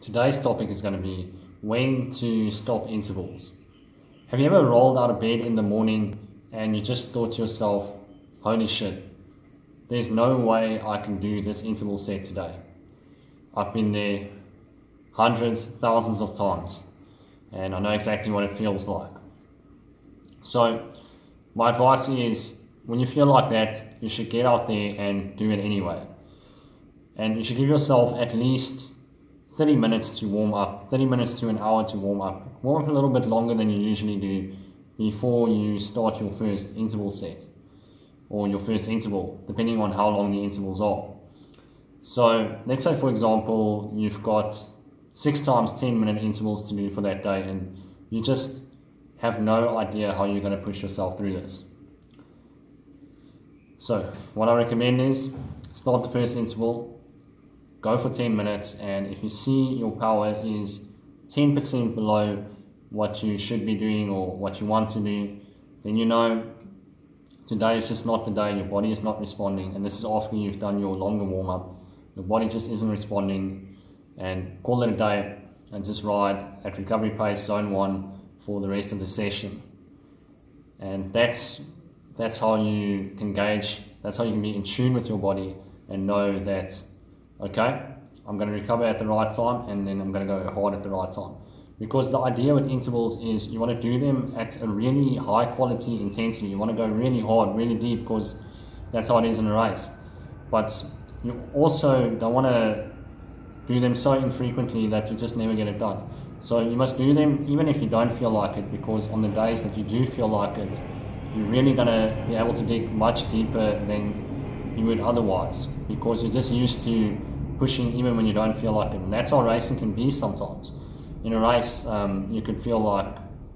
Today's topic is going to be when to stop intervals. Have you ever rolled out of bed in the morning and you just thought to yourself, holy shit, there's no way I can do this interval set today. I've been there hundreds, thousands of times, and I know exactly what it feels like. So my advice is, when you feel like that, you should get out there and do it anyway. And you should give yourself at least 30 minutes to warm up, 30 minutes to an hour to warm up. Warm up a little bit longer than you usually do before you start your first interval set or your first interval, depending on how long the intervals are. So let's say, for example, you've got 6 times 10-minute intervals to do for that day, and you just have no idea how you're going to push yourself through this. So what I recommend is start the first interval, go for 10 minutes, and if you see your power is 10% below what you should be doing or what you want to do, then you know today is just not the day, your body is not responding, and this is after you've done your longer warm-up. Your body just isn't responding, and call it a day and just ride at recovery pace zone 1 for the rest of the session. And that's how you can gauge, that's how you can be in tune with your body and know that, okay, I'm going to recover at the right time, and then I'm going to go hard at the right time. Because the idea with intervals is you want to do them at a really high quality intensity. You want to go really hard, really deep, because that's how it is in a race. But you also don't want to do them so infrequently that you just never get it done. So you must do them even if you don't feel like it, because on the days that you do feel like it, you're really going to be able to dig much deeper than you would otherwise, because you're just used to pushing even when you don't feel like it. And that's how racing can be sometimes. In a race, you could feel like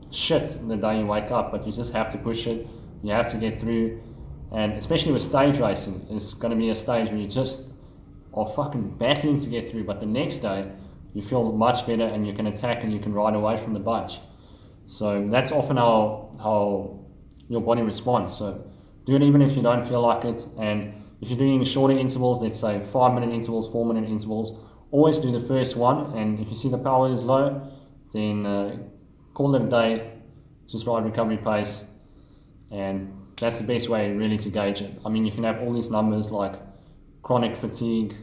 shit the day you wake up, but you just have to push it, you have to get through. And especially with stage racing, it's going to be a stage where you just are fucking battling to get through, but the next day you feel much better and you can attack and you can ride away from the bunch. So that's often how your body responds. So do it even if you don't feel like it. And if you're doing shorter intervals, let's say 5-minute intervals, 4-minute intervals, always do the first one, and if you see the power is low, then call it a day, just ride recovery pace, and that's the best way really to gauge it. I mean, you can have all these numbers like chronic fatigue,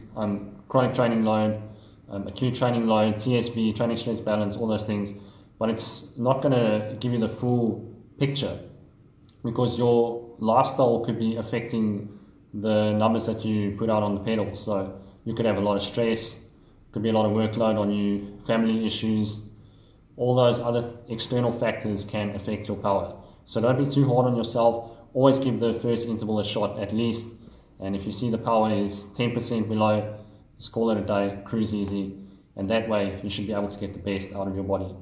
chronic training load, acute training load, TSB, training stress balance, all those things, but it's not going to give you the full picture, because your lifestyle could be affecting the numbers that you put out on the pedals. So you could have a lot of stress, could be a lot of workload on you, family issues, all those other external factors can affect your power. So don't be too hard on yourself. Always give the first interval a shot at least, and if you see the power is 10% below, just call it a day, cruise easy, and that way you should be able to get the best out of your body.